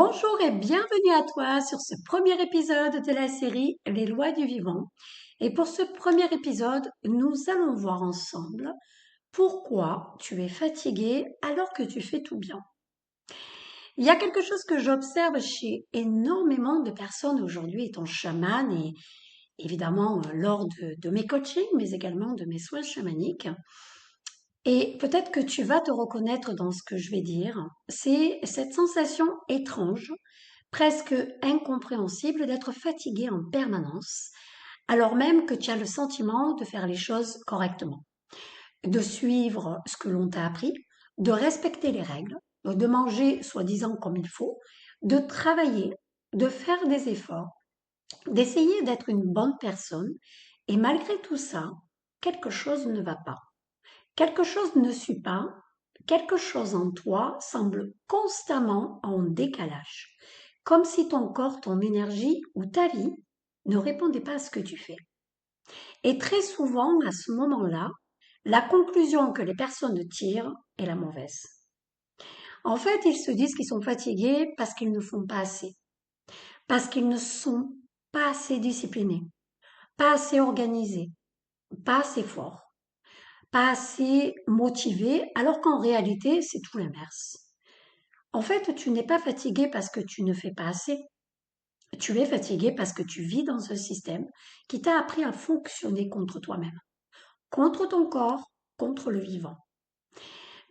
Bonjour et bienvenue à toi sur ce premier épisode de la série Les lois du vivant. Et pour ce premier épisode, nous allons voir ensemble pourquoi tu es fatigué alors que tu fais tout bien. Il y a quelque chose que j'observe chez énormément de personnes aujourd'hui étant chamane et évidemment lors de mes coachings, mais également de mes soins chamaniques. Et peut-être que tu vas te reconnaître dans ce que je vais dire. C'est cette sensation étrange, presque incompréhensible d'être fatigué en permanence, alors même que tu as le sentiment de faire les choses correctement, de suivre ce que l'on t'a appris, de respecter les règles, de manger soi-disant comme il faut, de travailler, de faire des efforts, d'essayer d'être une bonne personne, et malgré tout ça, quelque chose ne va pas. Quelque chose ne suit pas, quelque chose en toi semble constamment en décalage, comme si ton corps, ton énergie ou ta vie ne répondait pas à ce que tu fais. Et très souvent, à ce moment-là, la conclusion que les personnes tirent est la mauvaise. En fait, ils se disent qu'ils sont fatigués parce qu'ils ne font pas assez, parce qu'ils ne sont pas assez disciplinés, pas assez organisés, pas assez forts, pas assez motivés, alors qu'en réalité, c'est tout l'inverse. En fait, tu n'es pas fatigué parce que tu ne fais pas assez. Tu es fatigué parce que tu vis dans un système qui t'a appris à fonctionner contre toi-même, contre ton corps, contre le vivant.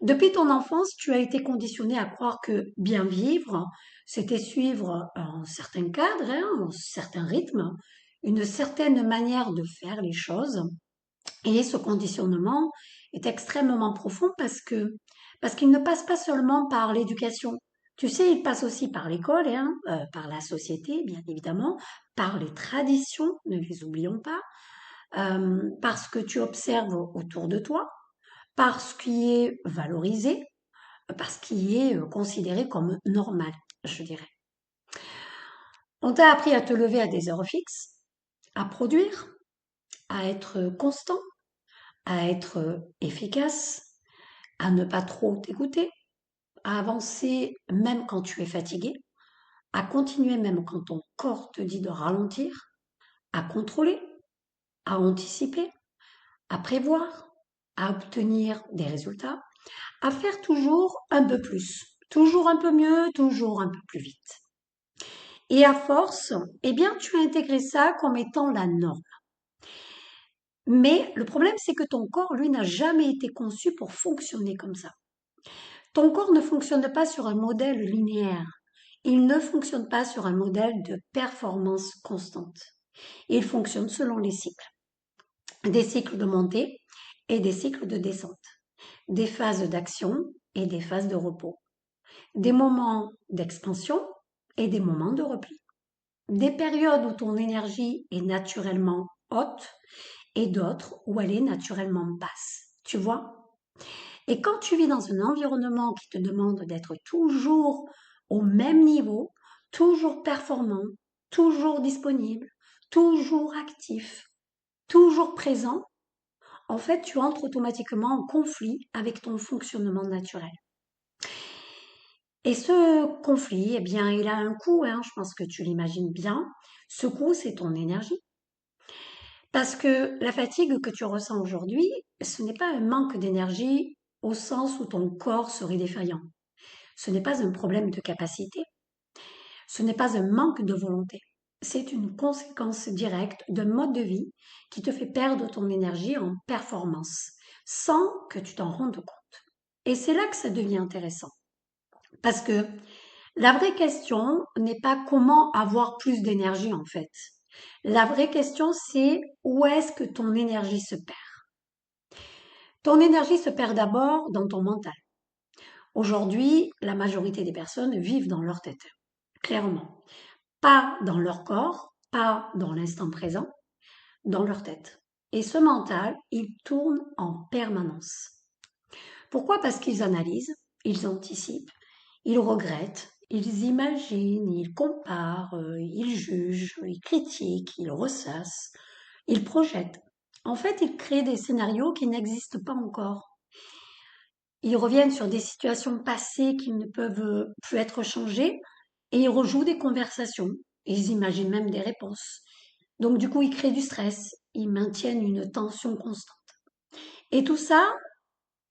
Depuis ton enfance, tu as été conditionné à croire que bien vivre, c'était suivre un certain cadre, un certain rythme, une certaine manière de faire les choses. Et ce conditionnement est extrêmement profond parce qu'il ne passe pas seulement par l'éducation. Tu sais, il passe aussi par l'école, par la société, bien évidemment, par les traditions, ne les oublions pas, par ce que tu observes autour de toi, par ce qui est valorisé, par ce qui est considéré comme normal, je dirais. On t'a appris à te lever à des heures fixes, à produire, à être constant, à être efficace, à ne pas trop t'écouter, à avancer même quand tu es fatigué, à continuer même quand ton corps te dit de ralentir, à contrôler, à anticiper, à prévoir, à obtenir des résultats, à faire toujours un peu plus, toujours un peu mieux, toujours un peu plus vite. Et à force, eh bien, tu as intégré ça comme étant la norme. Mais le problème, c'est que ton corps, lui, n'a jamais été conçu pour fonctionner comme ça. Ton corps ne fonctionne pas sur un modèle linéaire. Il ne fonctionne pas sur un modèle de performance constante. Il fonctionne selon les cycles. Des cycles de montée et des cycles de descente. Des phases d'action et des phases de repos. Des moments d'expansion et des moments de repli. Des périodes où ton énergie est naturellement haute et d'autres où elle est naturellement basse. Tu vois? Et quand tu vis dans un environnement qui te demande d'être toujours au même niveau, toujours performant, toujours disponible, toujours actif, toujours présent, en fait, tu entres automatiquement en conflit avec ton fonctionnement naturel. Et ce conflit, eh bien, il a un coût, je pense que tu l'imagines bien. Ce coût, c'est ton énergie. Parce que la fatigue que tu ressens aujourd'hui, ce n'est pas un manque d'énergie au sens où ton corps serait défaillant. Ce n'est pas un problème de capacité, ce n'est pas un manque de volonté. C'est une conséquence directe d'un mode de vie qui te fait perdre ton énergie en performance, sans que tu t'en rendes compte. Et c'est là que ça devient intéressant. Parce que la vraie question n'est pas comment avoir plus d'énergie en fait. La vraie question c'est où est-ce que ton énergie se perd. Ton énergie se perd d'abord dans ton mental. Aujourd'hui, la majorité des personnes vivent dans leur tête, clairement. Pas dans leur corps, pas dans l'instant présent, dans leur tête. Et ce mental, il tourne en permanence. Pourquoi? Parce qu'ils analysent, ils anticipent, ils regrettent, ils imaginent, ils comparent, ils jugent, ils critiquent, ils ressassent, ils projettent. En fait, ils créent des scénarios qui n'existent pas encore. Ils reviennent sur des situations passées qui ne peuvent plus être changées et ils rejouent des conversations, ils imaginent même des réponses. Donc du coup, ils créent du stress, ils maintiennent une tension constante. Et tout ça,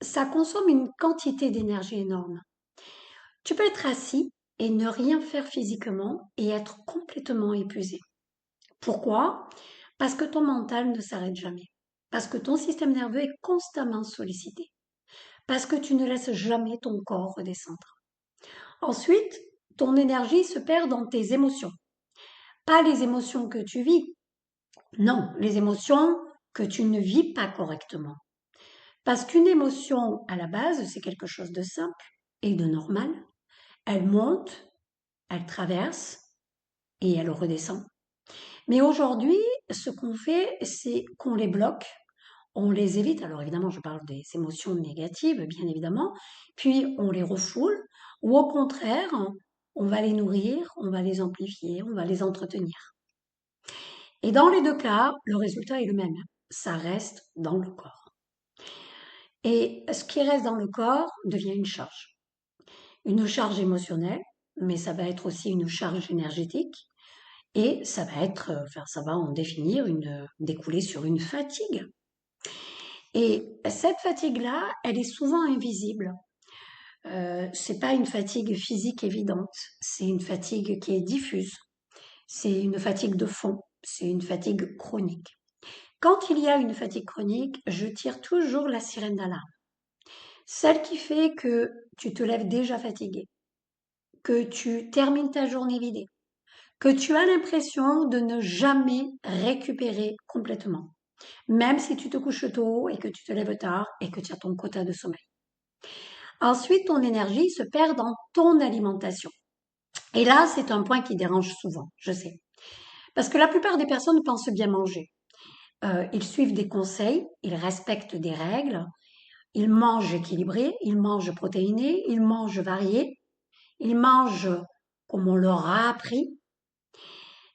ça consomme une quantité d'énergie énorme. Tu peux être assis et ne rien faire physiquement et être complètement épuisé. Pourquoi? Parce que ton mental ne s'arrête jamais. Parce que ton système nerveux est constamment sollicité. Parce que tu ne laisses jamais ton corps redescendre. Ensuite, ton énergie se perd dans tes émotions. Pas les émotions que tu vis, non, les émotions que tu ne vis pas correctement. Parce qu'une émotion, à la base, c'est quelque chose de simple et de normal. Elle monte, elle traverse et elle redescend. Mais aujourd'hui, ce qu'on fait, c'est qu'on les bloque, on les évite. Alors évidemment, je parle des émotions négatives, bien évidemment, puis on les refoule, ou au contraire, on va les nourrir, on va les amplifier, on va les entretenir. Et dans les deux cas, le résultat est le même. Ça reste dans le corps. Et ce qui reste dans le corps devient une charge. Une charge émotionnelle, mais ça va être aussi une charge énergétique. Et ça va être, enfin, ça va en définir découler sur une fatigue. Et cette fatigue-là, elle est souvent invisible. C'est pas une fatigue physique évidente, c'est une fatigue qui est diffuse. C'est une fatigue de fond, c'est une fatigue chronique. Quand il y a une fatigue chronique, je tire toujours la sirène d'alarme. Celle qui fait que tu te lèves déjà fatigué, que tu termines ta journée vidée, que tu as l'impression de ne jamais récupérer complètement, même si tu te couches tôt et que tu te lèves tard et que tu as ton quota de sommeil. Ensuite, ton énergie se perd dans ton alimentation. Et là, c'est un point qui dérange souvent, je sais. Parce que la plupart des personnes pensent bien manger. Ils suivent des conseils, ils respectent des règles, ils mangent équilibré, ils mangent protéiné, ils mangent varié, ils mangent comme on leur a appris,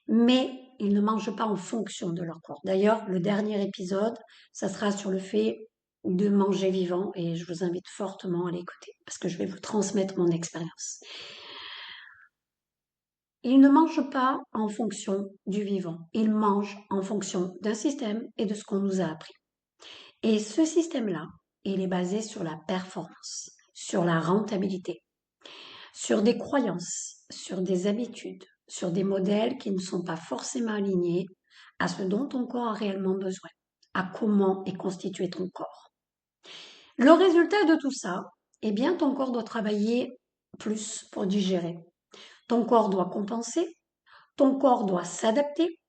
mais ils ne mangent pas en fonction de leur corps. D'ailleurs, le dernier épisode, ça sera sur le fait de manger vivant et je vous invite fortement à l'écouter parce que je vais vous transmettre mon expérience. Ils ne mangent pas en fonction du vivant, ils mangent en fonction d'un système et de ce qu'on nous a appris. Et ce système-là, il est basé sur la performance, sur la rentabilité, sur des croyances, sur des habitudes, sur des modèles qui ne sont pas forcément alignés à ce dont ton corps a réellement besoin, à comment est constitué ton corps. Le résultat de tout ça, eh bien, ton corps doit travailler plus pour digérer. Ton corps doit compenser, ton corps doit s'adapter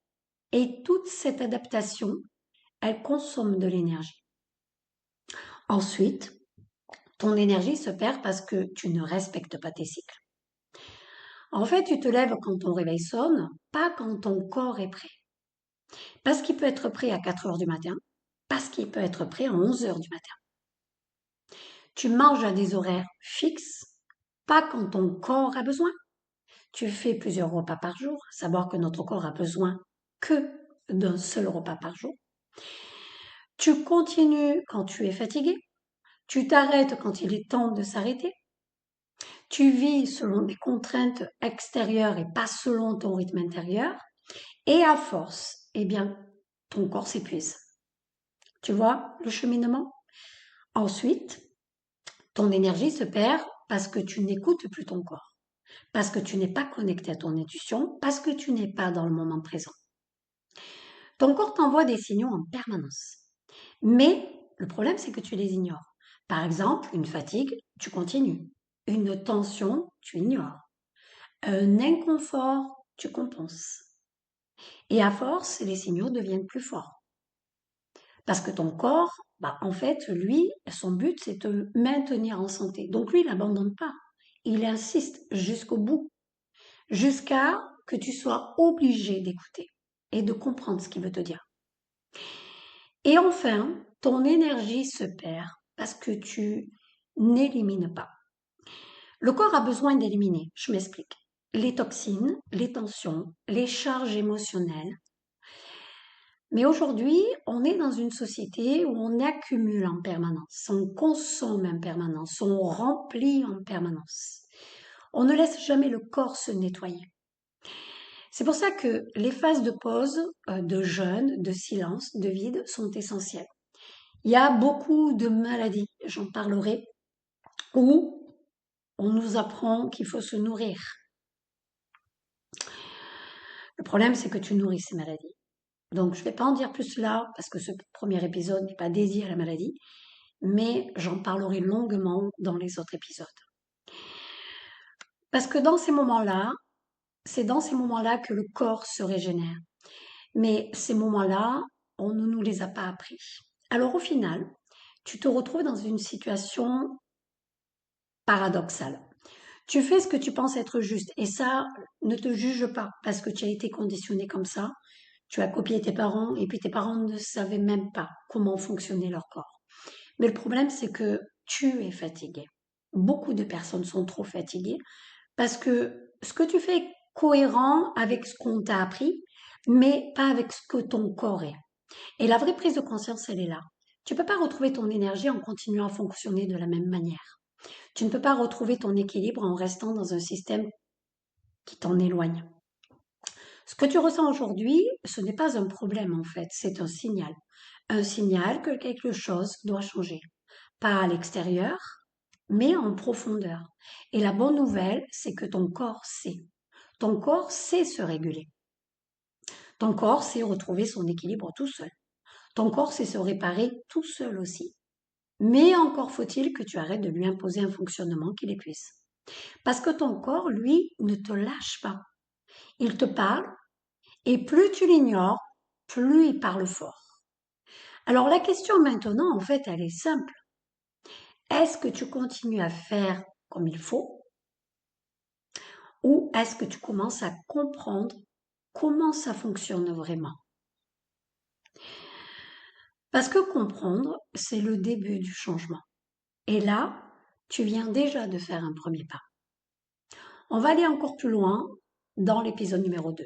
et toute cette adaptation, elle consomme de l'énergie. Ensuite, ton énergie se perd parce que tu ne respectes pas tes cycles. En fait, tu te lèves quand ton réveil sonne, pas quand ton corps est prêt. Parce qu'il peut être prêt à 4 heures du matin, parce qu'il peut être prêt à 11 heures du matin. Tu manges à des horaires fixes, pas quand ton corps a besoin. Tu fais plusieurs repas par jour, savoir que notre corps a besoin que d'un seul repas par jour. Tu continues quand tu es fatigué. Tu t'arrêtes quand il est temps de s'arrêter. Tu vis selon des contraintes extérieures et pas selon ton rythme intérieur. Et à force, eh bien, ton corps s'épuise. Tu vois le cheminement? Ensuite, ton énergie se perd parce que tu n'écoutes plus ton corps, parce que tu n'es pas connecté à ton intuition, parce que tu n'es pas dans le moment présent. Ton corps t'envoie des signaux en permanence. Mais le problème, c'est que tu les ignores. Par exemple, une fatigue, tu continues. Une tension, tu ignores. Un inconfort, tu compenses. Et à force, les signaux deviennent plus forts. Parce que ton corps, en fait, lui, son but, c'est de te maintenir en santé. Donc lui, il n'abandonne pas. Il insiste jusqu'au bout. Jusqu'à que tu sois obligé d'écouter et de comprendre ce qu'il veut te dire. Et enfin, ton énergie se perd parce que tu n'élimines pas. Le corps a besoin d'éliminer, je m'explique. Les toxines, les tensions, les charges émotionnelles. Mais aujourd'hui, on est dans une société où on accumule en permanence, on consomme en permanence, on remplit en permanence. On ne laisse jamais le corps se nettoyer. C'est pour ça que les phases de pause, de jeûne, de silence, de vide sont essentielles. Il y a beaucoup de maladies, j'en parlerai, où on nous apprend qu'il faut se nourrir. Le problème, c'est que tu nourris ces maladies. Donc, je ne vais pas en dire plus là, parce que ce premier épisode n'est pas dédié à la maladie, mais j'en parlerai longuement dans les autres épisodes. Parce que dans ces moments-là, c'est dans ces moments-là que le corps se régénère. Mais ces moments-là, on ne nous les a pas appris. Alors au final, tu te retrouves dans une situation paradoxale. Tu fais ce que tu penses être juste et ça, ne te juge pas parce que tu as été conditionné comme ça. Tu as copié tes parents et puis tes parents ne savaient même pas comment fonctionnait leur corps. Mais le problème, c'est que tu es fatigué. Beaucoup de personnes sont trop fatiguées parce que ce que tu fais est cohérent avec ce qu'on t'a appris, mais pas avec ce que ton corps est. Et la vraie prise de conscience, elle est là. Tu ne peux pas retrouver ton énergie en continuant à fonctionner de la même manière. Tu ne peux pas retrouver ton équilibre en restant dans un système qui t'en éloigne. Ce que tu ressens aujourd'hui, ce n'est pas un problème en fait, c'est un signal. Un signal que quelque chose doit changer. Pas à l'extérieur, mais en profondeur. Et la bonne nouvelle, c'est que ton corps sait. Ton corps sait se réguler. Ton corps sait retrouver son équilibre tout seul. Ton corps sait se réparer tout seul aussi. Mais encore faut-il que tu arrêtes de lui imposer un fonctionnement qui l'épuise. Parce que ton corps, lui, ne te lâche pas. Il te parle, et plus tu l'ignores, plus il parle fort. Alors la question maintenant, en fait, elle est simple. Est-ce que tu continues à faire comme il faut ou est-ce que tu commences à comprendre comment ça fonctionne vraiment? Parce que comprendre, c'est le début du changement. Et là, tu viens déjà de faire un premier pas. On va aller encore plus loin dans l'épisode numéro 2.